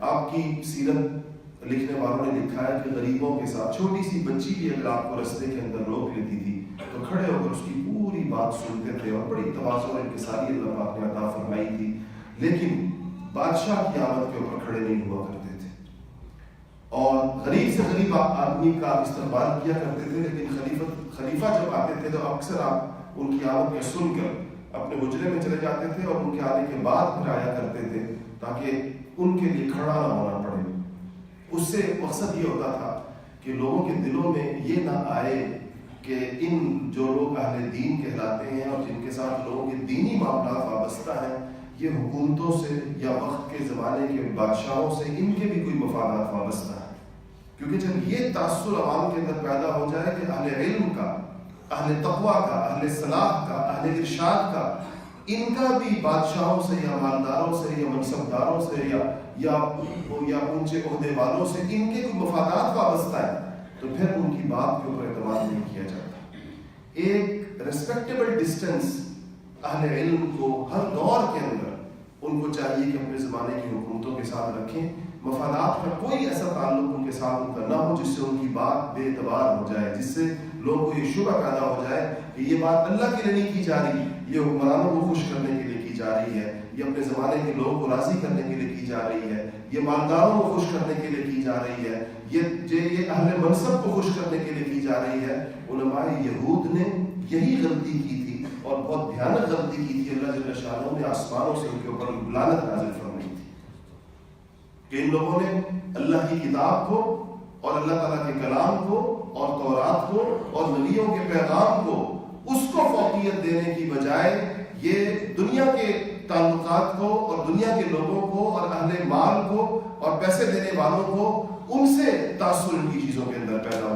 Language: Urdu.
آپ کی سیرت لکھنے والوں نے لکھا ہے کہ غریبوں کے ساتھ چھوٹی سی بچی بھی اگر آپ کو رستے کے اندر روک لیتی تھی تو کھڑے ہو کر اس کی پوری بات سنتے تھے، اور بڑی تواضع اور انکساری اللہ پاک نے عطا فرمائی تھی، لیکن بادشاہ کی آمد کے اوپر کھڑے نہیں ہوا کرتے تھے، اور غریب سے غریب آدمی کا استقبال کیا کرتے تھے، لیکن خلیفہ جب آتے تھے تو اکثر آپ ان کی آمد میں سن کر اپنے حجرے میں چلے جاتے تھے اور ان کے آنے کے بعد پھر آیا کرتے تھے تاکہ ان کے لیے کھڑا نہ ہونا پڑے۔ اس سے مقصد یہ ہوتا تھا کہ لوگوں کے دلوں میں یہ نہ آئے کہ ان جو لوگ اہل دین کہلاتے ہیں اور جن کے ساتھ لوگوں کے دینی معاملات وابستہ ہیں، یہ حکومتوں سے یا وقت کے زمانے کے بادشاہوں سے ان کے بھی کوئی مفادات وابستہ ہیں، کیونکہ جب یہ تاثر عوام کے اندر پیدا ہو جائے کہ اہل علم کا، اہل تقویٰ کا، اہل صلاح کا، اہل ارشاد کا، ان کا بھی بادشاہوں سے یا مالداروں سے یا منصبداروں سے یا اونچے عہدے والوں سے ان کے کوئی مفادات وابستہ ہیں، تو پھر ان کی بات کے اوپر اعتماد نہیں کیا جاتا۔ ایک ریسپیکٹیبل ڈسٹینس اہل علم کو ہر دور کے اندر ان کو چاہیے کہ اپنے زمانے کی حکومتوں کے ساتھ رکھیں، مفادات کا کوئی ایسا تعلق ان کے ساتھ ان کا نہ ہو جس سے ان کی بات بے اعتبار ہو جائے، جس سے لوگوں کو یہ شبہ پیدا ہو جائے کہ یہ بات اللہ کے لیے نہیں کی جا رہی، یہ حکمرانوں کو خوش کرنے کے لیے کی جا رہی ہے، یہ اپنے زمانے کے لوگوں کو راضی کرنے کے لیے کی جا رہی ہے، یہ مالداروں کو خوش کرنے کے لیے کی جا رہی ہے، یہ اہل منصب کو خوش کرنے کے لیے کی جا رہی ہے۔ علماء یہود نے یہی غلطی کی تھی اور بہت بھیانک غلطی کی تھی، اللہ جل شانہ نے آسمانوں سے ان کے اوپر لعنت نازل فرمائی تھی کہ ان لوگوں نے اللہ کی کتاب کو اور اللہ تعالیٰ کے کلام کو اور تورات کو اور نبیوں کے پیغام کو اس کو فوقیت دینے کی بجائے یہ دنیا کے تعلقات کو اور دنیا کے لوگوں کو اور اہل مال کو اور پیسے دینے والوں کو ان سے تاثر ان کی چیزوں کے اندر پیدا